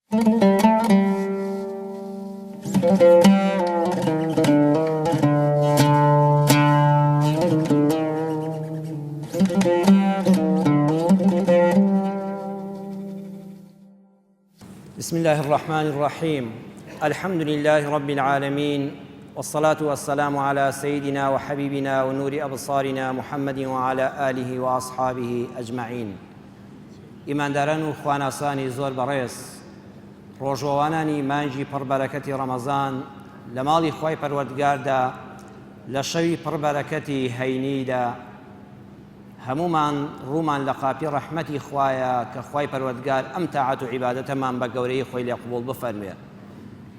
بسم الله الرحمن الرحيم. الحمد لله رب العالمين، والصلاة والسلام على سيدنا وحبيبنا ونور أبصارنا محمد وعلى آله وأصحابه أجمعين. ئیمانداران و خواناسانی زۆر بەڕێز، ڕۆژەوانانی مانگی پڕبەرەکەتی ڕەمەزان لە ماڵی خوای پەروەردگاردا لە شەوی پڕبەرەکەتی هەینیدا هەمومان ڕوومان لە قاپی ڕەحمەتی خوایە کە خوای پەروەردگار ئەم تاعەت و عیبادەتەمان بە گەورەی خۆی لێ قبوڵ بفەرمێ،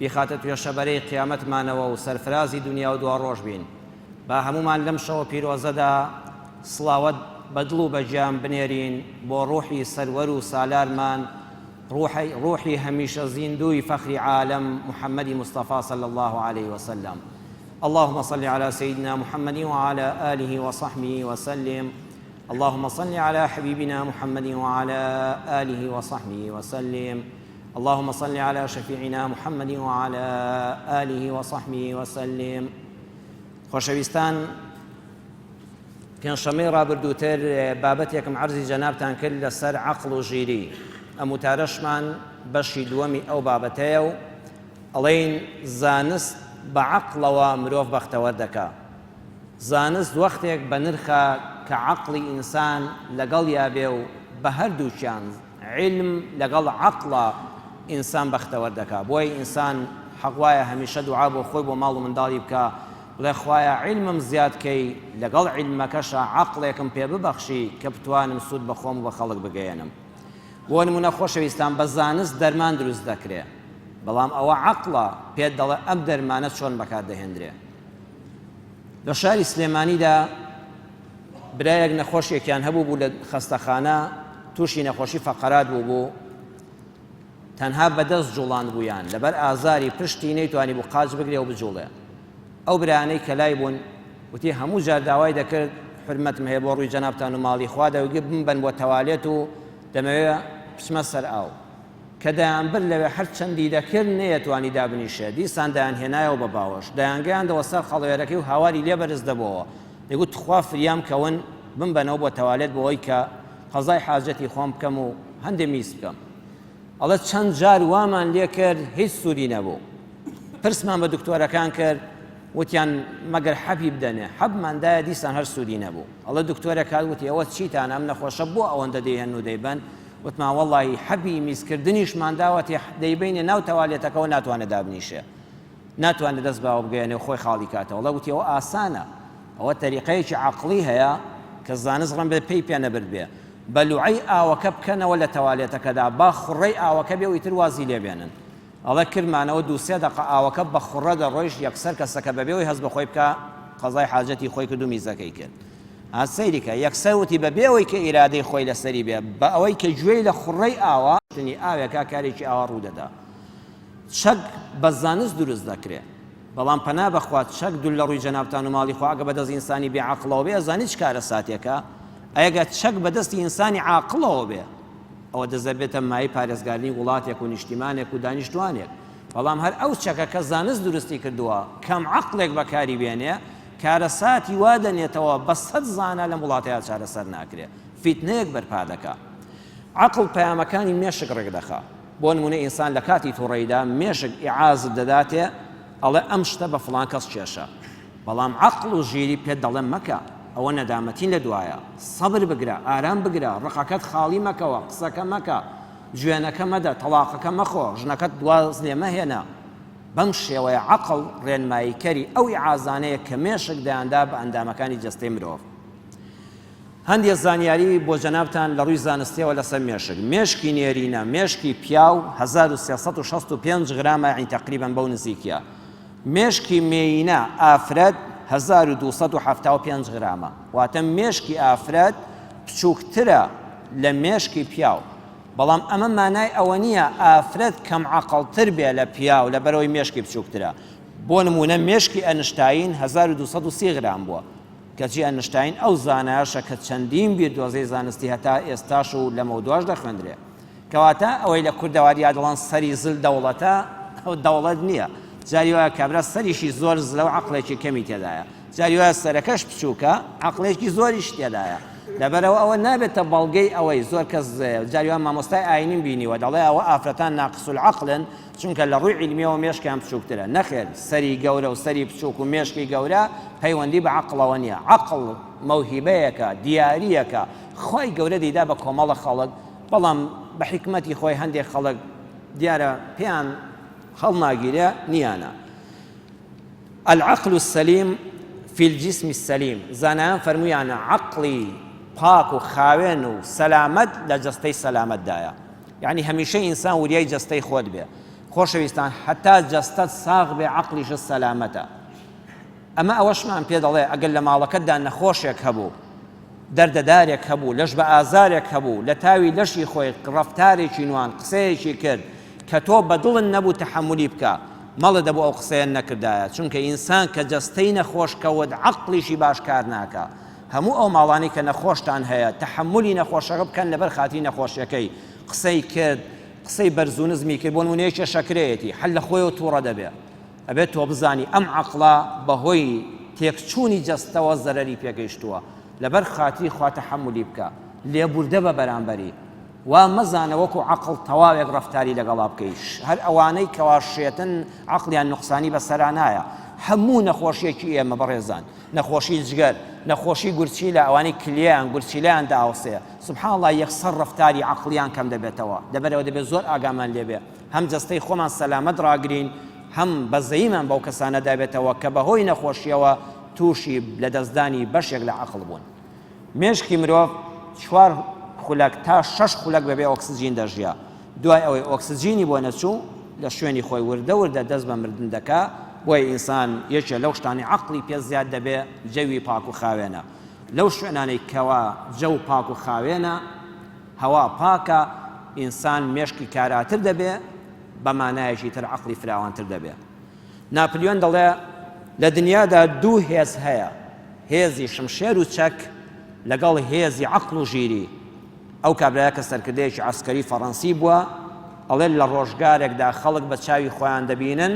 بیخاتە توێشەبەرەی قیامەتمانەوە و سەرفرازی دنیا و دوا ڕۆژ بین. با هەمومان لەم شەوە پیرۆزەدا سڵاوەت بەدڵ و بەجیان بنێرین بۆ ڕوحی سەروەر و سالارمان، ڕوحی هەمیشە زیندوی فەخری عالم محەممەدی مصطفى صلى الله عليه وسلم. اللهم صل على سيدنا محمد وعلى آله وصحبه وسلم. اللهم صل على حبيبنا محمد وعلى آله وصحبه وسلم. اللهم صل على شفيعنا محمد وعلى آله وصحبه وسلم. خۆشەویستان، پێنجشەمەی ڕابردووتر بابەتێکم عەرزی جەنابتان کرد لەسەر عەقڵ و ژیری. ئەم وتارەشمان بەشی دووەمی ئەو بابەتەیە و ئەڵێن زانست بە عەقڵەوە مرۆڤ بەختەوەر دەکا. زانست وەختێک بە نرخە کە عەقڵی ئینسان لەگەڵ یابێ و بە هەردووچیان علم لەگەڵ عەقڵە ئینسان بەختەوەر دەکا. بۆی ئینسان حەق وایە هەمیشە دوعا بۆ خۆی بۆ ماڵ و منداڵی بکە، بڵێ خوایە علمم زیادکەی، لەگەڵ علمەکەشە عەقڵێکم پێ ببەخشی کە بتوانم سوود بە خۆم و بە خەڵک بگەێنم. بۆ نمونە خۆشەویستان، بە زانست دەرمان دروست دەکرێ، بەڵام ئەوە عەقڵە پێت دەڵێ ئەم دەرمانە چۆن بەکاردەهێنرێ. لە شاری سلێمانیدا برایەک نەخۆشیێکیان هەبوو بوو لە خەستەخانە، تووشی نەخۆشی فەقەرات بوو، تەنها بەدەست جوڵاند بوویان لەبەر ئازاری پشتی نەیتوانی بوو قاچ بگرێ و بجوڵێ. ئەو برانەی کە لای بوون وتی هەموو جار داوای دەکرد حرمەتم هەیە بۆ ڕووی جەنابتان و ماڵی خوا دەوگە بمبەن بۆ تەوالێت و دەمەوێت بچمە سەر ئاو، کە دەیانبر لەوێ هەر چەندی دەکرد نەیەتوانی دابنیشێ. دیسان دەیانهێنایەوە بە باوەش، دەیانگەیاندەوە سەر خەڵوێرەکەی و هاواری لێ بەرز دەبەوە. دەیگوت خوا فریام کەون بمبەنەوە بۆ تەوالێت بۆەوەی کە قەزای حاجەتی خۆم بکەم و هەندێ میس بکەم. ئەڵێ چەند جار وامان لێ کرد هیچ سوودی نەبوو. پرسمان بە دکتۆرەکان کرد، وتیان مەگەر حەبی بدەنێ، حەبماندایە دیسان هەر سوودی نەبوو. ئەڵێ دکتۆرێک هات وتی ئەوە چیتان ئەم نەخۆشە بۆ ئەوەندە دەیهێن و دەیبەن؟ وتمان وەڵڵاهی حەبی میزکردنیشمان داوەتی دەیبینێ ناو تەوالێتەکەەوە ناتوانێت دابنیشێ، ناتوانێت دەست باوە بگەێنێ و خۆی خاڵی کاتەوە. وڵێ وتی ئەوە ئاسانە، ئەوە تەریقەیەکی عەقڵی هەیە کە زانست ڕەن بێ پێی پێ نەبرد بێ. بەلوعەی ئاوەکە بکەنەوە لە تەوالێتەکەدا، با خوڕەی ئاوەکە بێ و ئیتر وازی لێبێنن. ئەڵێ کردمانەوە 2-3 دقە ئاوەکە بە خوڕە دەڕۆیش یەکسەر کەسەکە بەبێەوەی هەست بەخۆی بکە قەزای حاجەتی خۆی کرد و میزەکەی کرد. سەیریکە یەکسەر وتی بەبێەوەی کە ئیرادەی خۆی لەسەری بێ، بە ئەوەی کە گوێی لە خوڕەی ئاوا تنی ئاوێکا کارێکی ئاوا ڕوودەدا. چەک بە زانست دروست دەکرێت، بەڵام پەنا بەخوات چەک دوول لە ڕووی جەنابتان و ماڵی خوا ئەگە بەدەست ئینسانی بێعەقڵەوە بێ ئەزانی چ کارە ساتێکە. ئەگە چەک بەدەستی ئینسانی عاقڵەوە بێ، ئەوە دەزەبێتە مای پارێزگارنی وڵاتێک و نیشتیمانێک و دانیشتوانێک. بەڵام هەر ئەو چەکە کە زانست دروستی کردووە کەم عەقڵێک بەکاری بێنێ، کارەساتی وا دەنێتەوە بە 100 زانە لەم وڵاتەیە چارەسەر ناکرێت، فیتنەیەک بەرپا دەکا. عەقڵ پەیامەکانی مێشک ڕێک دەخا. بۆ نمونە ئینسان لە کاتی تووڕەیدا مێشک ئیعازت دەداتێ، ئەڵێ ئەم شتە بە فڵان کەس کێشە، بەڵام عەقڵ و ژیری پێت دەڵێ مەکە، ئەوە نەدامەتی لە دوایە، سەبر بگرە، ئارام بگرە، ڕقەکەت خاڵی مەکەوە، قسەکە مەکە، جوێنەکە مەدە، تەڵاقەکە مەخۆ، ژنەکەت دواز لێ مەهێنە. بەم شێوەیە عەقڵ ڕێنماییکەری ئەو ئیعازانەیە کە مێشک دەیاندا بە ئەندامەکانی جەستەی مرۆڤ. هەندێک زانیاری بۆ جەنابتان لە ڕووی زانستیەوە لەسەر مێشک. مێشکی نێرینە، مێشکی پیاو 1365 غرامە، یعنی تقریباً بەو نزیکیە. مێشکی مێینە ئافرەت 1275 غرامە، واتە مێشکی ئافرەت بچووکترە لە مێشکی پیاو. بەڵام ئەمە مانای ئەوە نییە ئافرەت کەم عەقڵتر بێ لە پیاو لەبەرەوەی مێشکی بچووکترە. بۆ نمونە مێشکی ئەنشتاین 1230 غرام بووە، کەچی ئەنشتاین ئەو زانایەشە کە چەندین بیر دۆزەی زانستی هەتا ئێستاش و لە مەودواش دەخوێندرێ. کەواتە ئەوەی لە کوردەواریا دەڵان سەری زل دەوڵەتە ئەو دەوڵەت نییە جاری وایە کابرا سەریشی زۆر زلە و عەقڵێکی کەمی تێدایە جاری وایە سەرەکەش بچووکە عەقڵێکی زۆریش تێدایە لەبەرەوە ئەوە نابێتە بەڵگەی ئەوەی زۆر کەس جاری وایە مامۆستای ئاینیم بینیوە دەڵێ ئەوە ئافرەتان ناقص العەقڵن چونکە لە ڕووی عیلمیەوە مێشکیان بچووکترە نەخێر سەری گەورە و سەری بچووک و مێشکی گەورە پەیوەندی بە عەقڵەوە نییە عەقڵ مەوهیبەیەکە دیاریەکە خۆی گەورە دەیدا بە کۆمەڵە خەڵک بەڵام بە حکمەتی خۆی هەندێک خەڵک دیارە پێیان هەڵناگیرە نیانە العقل السليم في الجسم السليم زانایان فەرموویانە عەقڵی پاک و خاوێن و سەلامەت لە جەستەی سەلامەتدایە یعنی هەمیشە ئینسان وریای جەستەی خۆت بێ خۆشەویستان حتا جەستەت ساغ بێ عەقڵیشت سەلامەتە ئەمە ئەوەشمان پێ دەڵێ ئەگەر لە ماڵەکەتدا نەخۆشێک هەبوو دەردەدارێک هەبوو لەش بە ئازارێک هەبوو لە تاوی لەشی خۆی ڕەفتارێکی نوان قسەیەکی کرد کە تۆ بەدڵن نەبوو تەحەمولی بکە مەڵە دەبوو ئەو قسەیە نەکردایە چونکە ئینسان کە جەستەی نەخۆش کەوت عەقڵیشی باش کار ناکە هەموو ئەو ماڵانی کە نەخۆشتان هەیە تەحەمولی نەخۆشەکە بکەن لەبەر خاتی نەخۆشیەکەی قسەی کرد قسەی بەرزونزمی کرد بۆ نمونەیەکی شەکرەیەتی هەر لە خۆیەوە تووڕە دەبێت ئەبێت تۆ بزانی ئەم عەقڵە بەهۆی تێکچوونی جەستەوە زەرەری پێگەیشتووە لەبەر خاتی خوا تەحەمولی بکە لێبوردە بە بەرامبەری وا مەزانە وەکو عەقڵ تەواوێک ڕەفتاری لەگەڵا بکەیش هەر ئەوانەی کەوا شێتن عەقڵیان نوقسانی بەسەرانایە هەموو نەخۆشیێکی ئێمە بەڕێزان نەخۆشی جگەر نەخۆشی گورچیلە ئەوانەی کلییان گورچیلەیان داوسەیە سوبحان الله یەکسەر ڕەفتاری عەقڵیان کەم دەبێتەوە لەبەرەوە دەبێت زۆر ئاگامان لێبێ هەم جەستەی خۆمان سەلامەت ڕاگرین هەم بەزەییمان بەو کەسانە دابێتەوە کە بەهۆی نەخۆشیەوە تووشی لە دەستدانی بەشێک لە عەقڵ بوون مێشکی مرۆڤ 4 خولەک تا 6 خولەک بەبێ ئۆکسجین دەژیا دوای ئەوەی ئۆکسجینی بۆ نەچوو لە شوێنی خۆی وردە دەست بە مردن دەکا بۆیە ئینسان یەکێ لەو شتانی عەقڵی پێ زیاد دەبێ جەوی پاک و خاوێنە لەو شوێنانەی کەوا جەو پاک و خاوێنە هەوا پاکە ئینسان مێشکی کاراتر دەبێ بە مانایەکی تر عەقڵی فراوانتر دەبێ ناپلیۆن دەڵێ لە دنیادا 2 هێز هەیە هێزی شمشێر و چەک لەگەڵ هێزی عەقڵ و ژیری ئەو کابرایە کە سەرکردەیەکی عەسکەری فەڕەنسی بووە ئەڵێ لە ڕۆژگارێکدا خەڵک بە چاوی خۆیان دەبینن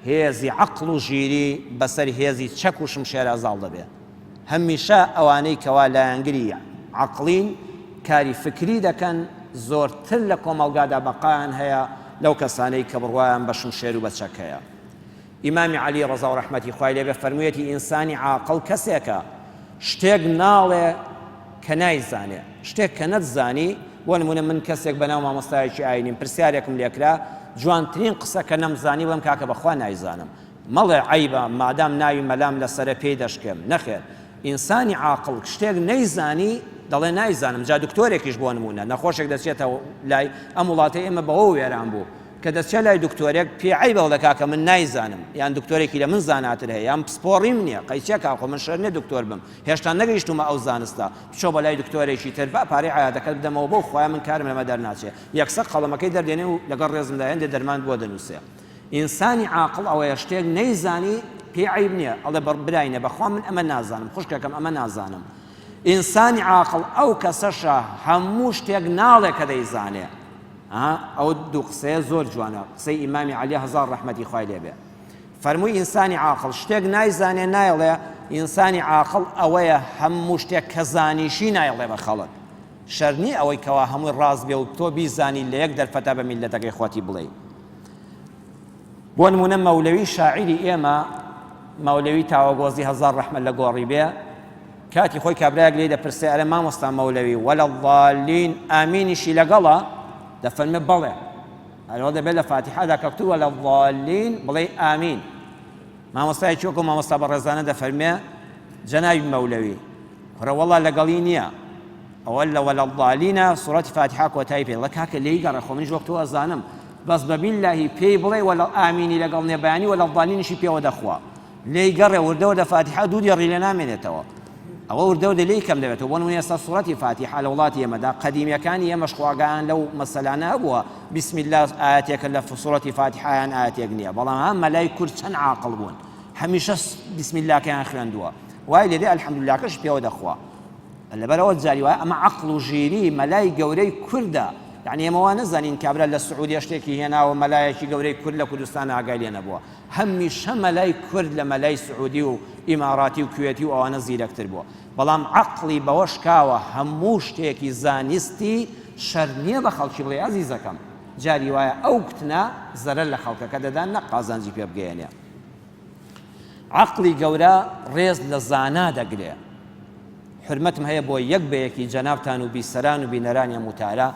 هێزی عەقڵ و ژیری بەسەر هێزی چەک و شمشێرە زاڵ دەبێت هەمیشە ئەوانەی کەوا لایەنگری عەقڵین کاری فکری دەکەن زۆرتر لە کۆمەڵگادا بەقایان هەیە لەو کەسانەی کە بڕوایان بە شمشێر و بە چەک هەیە ئیمامی عەلی ڕەزا و ڕەحمەتی خوای لێبێ فەرموویەتی ئینسانی عاقڵ کەسێکە شتێک ناڵێ کە نایزانێ شتێک کە نەتزانی بۆ نمونە من کەسێک بەناو مامۆستایەکی ئاینیم پرسیارێکم لێکرا جوانترین قسە کە نەمزانی بڵێم کاکە بەخوا نایزانم مەڵێ عەیبە مادام ناوی مەلام لەسەرە پێی دەشکێم نەخێر ئینسانی عاقڵ شتێک نەیزانی دەڵێ نایزانم جا دکتۆرێکیش بۆ نمونە نەخۆشێک دەچێتەوە لای ئەم وڵاتەی ئێمە بەوە وێران بوو کە دەچێت لای دکتۆرێک پێ عەیبە دەڵێ کاکە من نایزانم یان دکتۆرێکی لە من زاناتر هەیە یان پسپۆڕیم نییە قەیچێ کاکۆ من شەر نێ دکتۆر بم هێشتا نەگەیشتومە ئەو زانستە بچۆ بە لای دکتۆرێکی تر با پارەی عەیادەکەت بدەمەوە بۆ خۆیان من کارم لەمە دەرناچێ یەکسەر قەڵەمەکەی دەردێنێ و لەگەڵ ڕێزمدا هێندێ دەرمان بۆ دەنووسێ ئینسانی عاقڵ ئەوەیە شتێک نەیزانی پێی عەیب نییە ئەڵێ براینە بەخوا من ئەمە نازانم خوشکەکەم ئەمە نازانم ئینسانی عاقڵ ئەو کەسەشە هەموو شتێک ناڵێ کە دەیزانێ ئەو دوو قسەیە زۆر جوانە قسەی ئیمامی عەلی هەزار ڕەحمەتی خوای لێبێ فەرمووی ئینسانی عاقڵ شتێک نایزانێ نایڵێ ئینسانی عاقڵ ئەوەیە هەموو شتێک کە زانیشی نایڵێ بە خەڵک شەرنی ئەوەی کەوا هەمووی ڕاست بێ و تۆ بیزانی لە یەک دەرفەتە بە میلەتەکەی خۆتی بڵێ بۆ نمونە مەولەوی شاعیری ئێمە مەولەوی تاوەگۆزی هەزار ڕەحمەت لە گۆڕی بێ کاتی خۆی کابرایەک لێ دەپرسێ ئەرێ مامۆستا مەولەوی وەلەضالین ئامینیشی لەگەڵە دەفەرمێ بەڵێ هەروە دەبێت لە فاتحەدا کە کتووە وەلەضالین بڵێ ئامین مامۆستایەکی وەکو مامۆستا بەڕێزانە دەفەرمێ جەنابی مەولەوی کوڕە وەڵا لەگەڵی نییە ئەوە لە وەلەضالینە سوڕەتی فاتحا کۆتایی پێ دەڵێ کاکە لێی گەڕێ خۆ منیش وەک تۆ ئەزانم بەس بەبیللاهی پێی بڵێ وەلە ئامینی لەگەڵ نییە بەیانی وەلەضالینیشی پێوە دەخوا لێی گەڕێ وردەوە دە فاتحا دوو دیێڕی لێ نامێنێتەوە ئەوە وردەوە لێی کەم دەبێتەوە بۆ نمونە ئێستا سوڕەتی فاتحا لە وڵاتی ئێمەدا قەدیمیەکانی ئێمەش خواگەیان لەو مەسەلانە هەبووە بسم الله ئاەتێکە لە سوڕەتی فاتحایان ئاەتێک نییە بەڵام هەم مەلای کورد چەند عاقڵ بوون هەمیشە بسم اللهکەیان خوێندووە وای لێدێ ئەلحەمدوللاکەش پێوە دەخوا لەبەرەوە جاری وایە ئەمە عەقڵ و ژیری مەلای گەورەی کوردە يعني ئێمەوا نەزانین کابرا لە سعودی شتێکی هێناوە مەلایەکی گەورەی کورد لە کوردستان ئاگای لێ نەبووە هەمیشە مەلای کورد لە مەلای سعودی و ئیماراتی و کوێتی و ئەوانە زیرەکتر بووە بەڵام عەقڵی بەوە شکاوە هەموو شتێکی زانستی شەر نییە بە خەڵکی بڵێ عەزیزەکەم جاری وایە ئەو کتنە زەرەر لە خەڵکەکە دەدان نە قازانجی پێ بگەێنێ عەقڵی گەورە ڕێز لە زانا دەگرێ حرمەتم هەیە بۆ یەک بەیەکی جەنابتان و بیسەران و بینەرانی متارە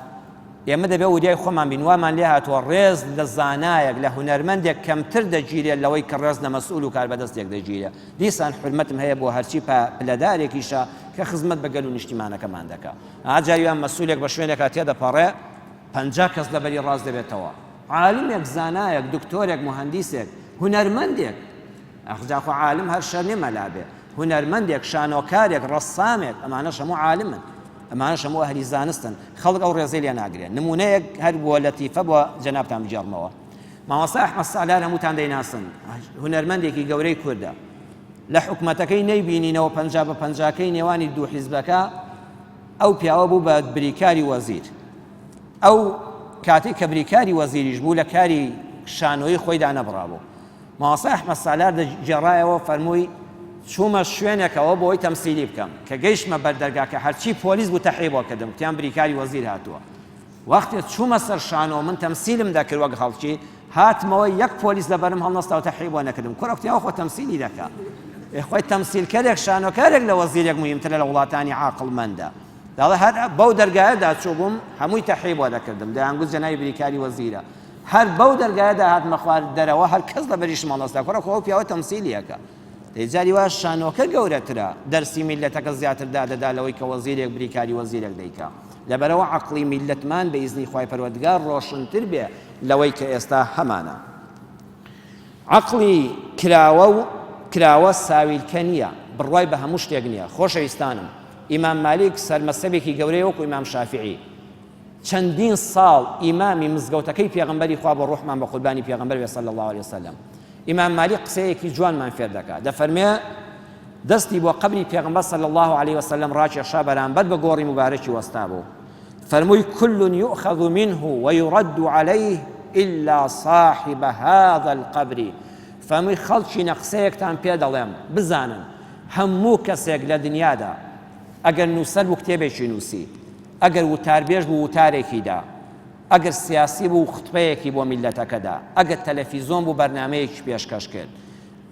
ئێمە دەبێ وریای خۆمان بین وامان لێ هاتووە ڕێز لە زانایەک لە هونەرمەندێک کەمتر دەگیرێت لەوەی کە ڕێز لە مەسئول و کاربەدەستێک دەگیرێ دیسان حرمەتم هەیە بۆ هەرچی پلەدارێکیشە کە خزمەت بە گەل و نیشتیمانەکەمان دەکات ئاجاریان مەسئولێک بە شوێنێکا تێدەپەڕێ 50 کەس لەبەری ڕاست دەبێتەوە عالمێک زانایەک دکتۆرێک مهندیسێک هونەرمەندێک ئەخجاخۆ عالم هەر شەر نێ مەلابێ هونەرمەندێک شانۆکارێک ڕەسامێک ئەمانەش هەموو عالمن ئەمانەش هەموو ئەهلی زانستن خەڵک ئەو ڕێزەی لێ ناگرێن نمونەیەک هەر بووە لەتیفە بۆ جەنابتان بجێڕمەوە مامۆستا ئەحمەد سالار هەمووتان دەیناسن هونەرمەندێکی گەورەی کوردە لە حکومەتەکەی نەیبینینەوە 50 بە 50کەی نێوانی دوو حیزبەکە ئەو پیاوە بوو بە بریکاری وەزیر ئەو کاتێک کە بریکاری وەزیریش بوو لە کاری شانۆیی خۆی دانەبڕابوو مامۆستا ئەحمەد سالار دەگێڕایەوە فەرمووی چوومە شوێنێکەوە بۆی تەمسیلی بکەم کە گەیشتمە بەردەرگاکە هەرچی پۆلیس بوو تەحریبەوە کردم کتیان بریکاری وەزیر هاتووە وەختێ چوومە سەر شانۆ من تەمسیلم دەکرد وەک خەڵکی هاتمەوە یەک پۆلیس لەبەرم هەڵنەستا و تەحریبەوە نەکردم کوڕە کتیاوە خۆ تەمسیلی دەکات خۆی تەمسیلکەرێک شانۆکارێک لە وەزیرێک مهمترە لە وڵاتانی عاقڵمەندە داڵێ هەر بەو دەرگایەدا چوو بووم هەمووی تەحریبەوە دەکردم دەیانگوت جەنابی بریکاری وەزیرە هەر بەو دەرگایەدا هاتمە خوار دەرەوە هەر کەس لەبەریش هەڵنەستا کوڕە خۆ ئەو پیاوە تەمسیلیەکە دەیجاری وا شانۆکە گەورەترە دەرسی میلەتەکە زیاتر دادەدا لەوەی کە وەزیرێک بریکاری وەزیرێک دەیکا لەبەرەوە عەقڵی میلەتمان بە ئیزنی خوای پەروەردگار ڕۆشنتر بێ لەوەی کە ئێستا هەمانە عەقڵی کراوە ساویلکە نییە بڕوای بە هەموو شتێک نییە خۆشەویستانم ئیمام مالیک سەرمەسەبێکی گەورەی وەکو ئیمام شافعی چەندین ساڵ ئیمامی مزگەوتەکەی پێغەمبەری خوا بە ڕوحمان بە قوربانی پێغەمبەر بێ صلی الله علیه وسلم ئیمام مالیک قسەیەکی جوانمان فێر دەکات دەفەرمێ دەستی بۆ قبری پێغەمبەر صلی الله علیه وسلم ڕاکێشا بەرامبەر بە گۆڕی مبارەکی وەستا بوو فەرمووی كل يؤخذ منه ويرد عليه إلا صاحب هذا القبر فەرمووی خەڵکی نەقسەیەکتان پێ دەڵێم بزانن هەموو کەسێک لە دنیادا ئەگەر نووسەر بوو کتێبێکی نووسی ئەگەر وتاربێژ بوو وتارێکی دا ئەگەر سیاسی بوو خوتبەیەکی بۆ میلەتەکەدا ئەگەر تەلەڤیزۆن بوو بەرنامەیەکی پێشکەش کرد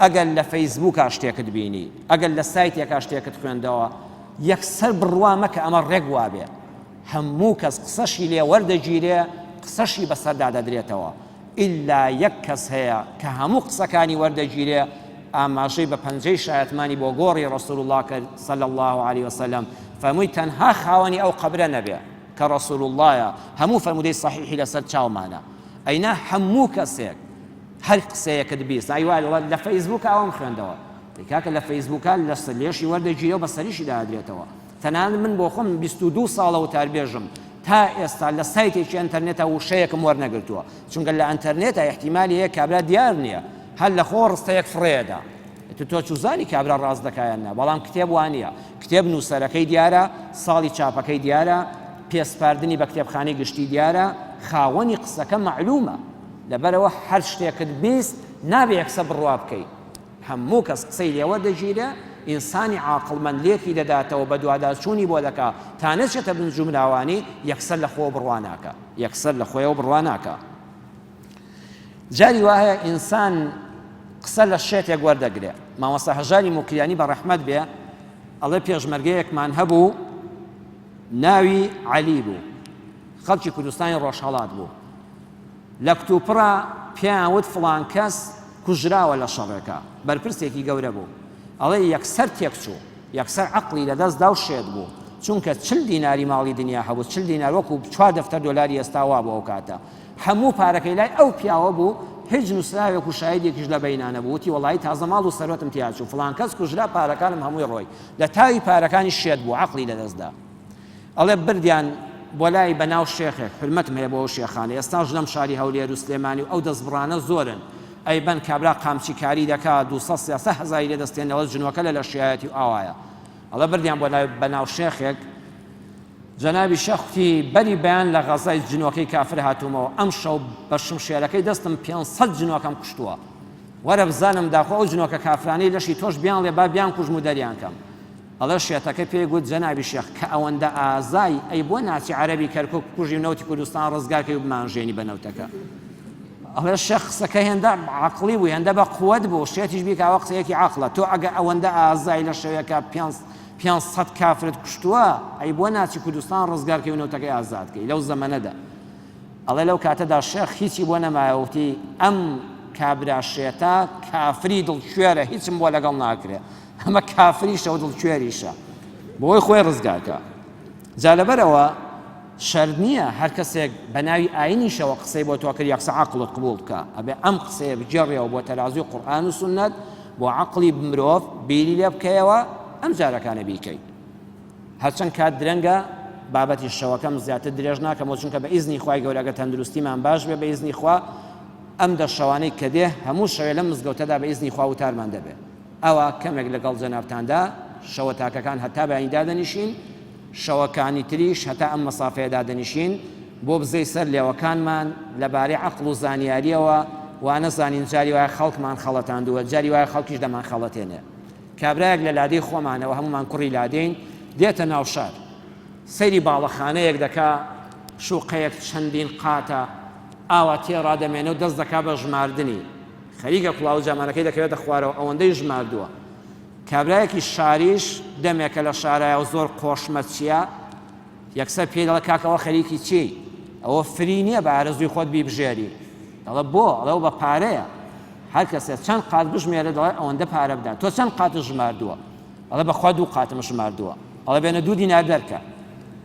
ئەگەر لە فەیسبووکا شتێکت بینی ئەگەر لە سایتێکا شتێکت خوێندەوە یەکسەر بڕوا مەکە ئەمە ڕێک وابێ هەموو کەس قسەشی لێ وەردەگیرێ قسەشی بەسەردا دەدرێتەوە ئیلا یەک کەس هەیە کە هەموو قسەکانی وەردەگیرێ ئاماژەی بە پەنجەی شایەتمانی بۆ گۆڕی ڕەسوول الله کرد صلی الله علیه وسلم فەرمووی تەنها خاوەنی ئەو قەبرە نەبێ کە ڕەسوول اللهە هەموو فەرمودەی صحیحی لەسەر چاومانە ئەینا هەموو کەسێک هەر قسەیەکت بیست ئایوای لە فەیسبووک ئەوم خوێندەوە کاکە لە فەیسبووکە لە لێشی وەردەگیرێ و بە سەریشی دادرێتەوە تەنانەت من بۆ خۆم 22 ساڵە وتاربێژم تا ئێستا لە سایتێکی ئینتەرنێتە وشەیەکم وەرنەگرتووە چونکە لە ئینتەرنێتە احتیمالی هەیە کابرا دیار نییە هەر لە خۆ ڕستەیەک فڕێدا تۆ چوزانی کابرا ڕاست دەکایەنە بەڵام کتێب وانە کتێب نووسەرەکەی دیارە ساڵی چاپەکەی دیارە پێسپاردنی بە کتێبخانەی گشتی دیارە خاوەنی قسەکە معلومە لەبەرەوە هەر شتێکت بیست نابێ یەکسە بڕوا بکەیت هەموو کەس قسەی لێوە دەگیرە ئینسانی عاقڵمەند لێکی دەداتەوە بە دووادارچوونی بۆ دەکا تا نەچێتە بنجومراوانی یەکسەر لە خۆ بڕواناکە یەکسەر لە خۆیەوە بڕواناکە جاری وایە ئینسان قسە لە شێتێک وەردەگرێ مامۆستا هەژاری موکریانی بە ڕەحمەت بێ ئەڵێ پێشمەرگەیەکمان هەبوو ناوی عەلی بوو خەڵکی کوردستانی ڕۆژهەڵات بوو لە کتوپڕە پێیان وت فڵان کەس کوژراوە لە شەڕێکە بەرپرسێکی گەورە بوو ئەڵێ یەکسەر تێکچوو یەکسەر عەقڵی لەدەستدا و شێت بوو چونکە 40 دیناری ماڵی دنیا هەبوو 40 دینار وەکو 4 دەفتەر دۆلاری ئێستاوا بۆ ئەو کاتە هەموو پارەکەی لای ئەو پیاوە بوو هیچ نووسراوێک و شایدێکیش لە بەینانە بوو وتی وەڵی تازە ماڵ و سەرۆتم تیاچوو فڵان کەس کوژرا پارەکانم هەمووی ڕۆی لە تاوی پارەکانی شێت بوو عەقڵی لەدەستدا ئەڵێ بردیان بۆ لای بەناو شێخێک حرمەتم هەیە بۆ ئەو شێخانە ئێستاش لەم شاری هەولێر و سلێمانی و ئەو دەستبڕانە زۆرن ئەیبەن کابرا قامچی کاری دەکات 200 هەزاری لێ دەستێنەوە ژنوەکە لە شایەتی و ئاوایە ئەڵێ بردیان بۆ لای بەناو شێخێک جەنابی شەختی بەری بەیان لە غەزای جنۆکەی کافر هاتوومەوە ئەم شەو بە شمشێرەکەی دەستم 500 جنۆکەم کوشتووە وەرە بزانم داخۆ ئەو جنۆکە کافرانەی لەشی تۆش بیان لێ با بیان کوژم و دەریان کەم ئەڵێ شێتەکە پێی گوت جەنابی شێخ کە ئەوەندە ئازای ئەی بۆ ناچی عەرەبی کەرکووک کوژی و نەوتی کوردستان ڕزگارکەی و بمانژێنی بە نەوتەکە ئەڵێ شێخ قسەکە هێندە عەقڵی بوو هێندە بە قووەت بوو شێتیش بیکە ئەوە قسەیەکی عەقڵە تۆ ئەگە ئەوەندە ئازای لە شەوێکە 500 کافرت کوشتووە ئەی بۆ ناچی کوردستان ڕزگارکەی و نەوتەکەی ئازادکەی لەو زەمەنەدا ئەڵێ لەو کاتەدا شێخ هیچی بۆ نەمایەوتی ئەم کابراشێتە کافری دڵکوێرە هیچم بۆ لەگەڵ ناکرێ ئەمە کافریشە و دڵکوێریشە بۆی خۆی ڕزگارکە جا لەبەرەوە شەرت نییە هەر کەسێک بە ناوی ئاینیشەوە قسەی بۆ تۆ کرد یەکسە عەقڵت قبوڵ بکە ئەبێ ئەم قسەیە بجێڕێەوە بۆ تەرازوی قورئان و سوننەت بۆ عەقڵی مرۆڤ بیری لێ بکەیەوە ئەم جارەکانە بیکەیت هەرچەند کات درەنگە بابەتی شەوەکەم زیاتر درێژ ناکەمەوە چونکە بە ئیزنی خوای گەورە ئەگەر تەندروستیمان باش بێ بە ئیزنی خوا ئەم دە شەوانەی کە دێ هەموو شەوێ لەم مزگەوتەدا بە ئیزنی خوا وتارمان دەبێت ئەوە کەمێک لەگەڵ جەنابتاندا شەوە تاکەکان هەتا بەیانیدا دەنیشین شەوەکانی تریش هەتا ئەم مەسافەیەدا دەنیشین بۆ بزەی سەر لێوەکانمان لەبارەی عەقڵ و زانیاریەوە وانە زانین جاری وایە خەڵکمان خەڵەتاندووە جاری وایە خەڵکیش دەمان خەڵەتێنێ کابرایەک لە لادەی خۆمانەوە هەمومان کوڕی لادەین دێتە ناو شار سەیری باڵەخانەیەک دەکا شوقەیەک چەندین قاتە ئاوا تێڕادەمێنێ و دەست دەکا بە ژماردنی خەریکە کوڵاو جامانەکەی دەکەوێتە خوارەوە ئەوەندەی ژماردووە کابرایەکی شاریش دەمێکە لە شارایە و زۆر قۆشمەچیە یەکسەر پێی دەڵێ کاکەوە خەریکی چی ئەوە فری نییە بە ئارەزووی خۆت بیبژێری دەڵێ بۆ ئەڵێ بە پارەیە هەر کەسێ چەند قات بژمێرە دەڵێ ئەوەندە پارە بدەن تۆ چەند قاتت ژماردووە ئەڵێ بەخوا 2 قاتم ژماردووە ئەڵێ بێنە 2 دینار دەرکە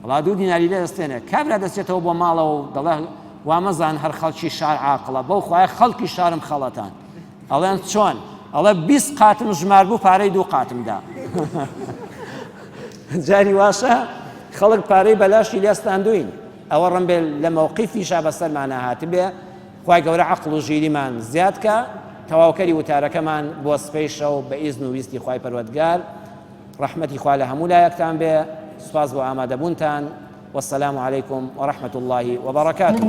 ئەڵا 2 دیناری لێ دەستێنێ کابرا دەچێتەوە بۆ ماڵەوە و دەڵێ وامەزان هەر خەڵکی شار عاقڵە بەو خوایە خەڵکی شارم خەڵەتان ئەڵێن چۆن ئەڵێ 20 قاتم ژمار بوو پارەی 2 قاتمدا جاری واشە خەڵک پارەی بەلاشی لێستاندوین ئەوە ڕەنبێ لە مەوقیفیشا بەسەرمانە هاتبێ خوای گەورە عەقڵ و ژیریمان زیادکە تەواوکەری وتارەکەمان بۆ سپەیشە و بە ئیزن و ویستی خوای پەروەردگار ڕەحمەتی خوا لە هەموو لایەکتان بێ سوپاس بۆ ئامادەبوونتان والسلام عليكم ورحمة الله وبركاته.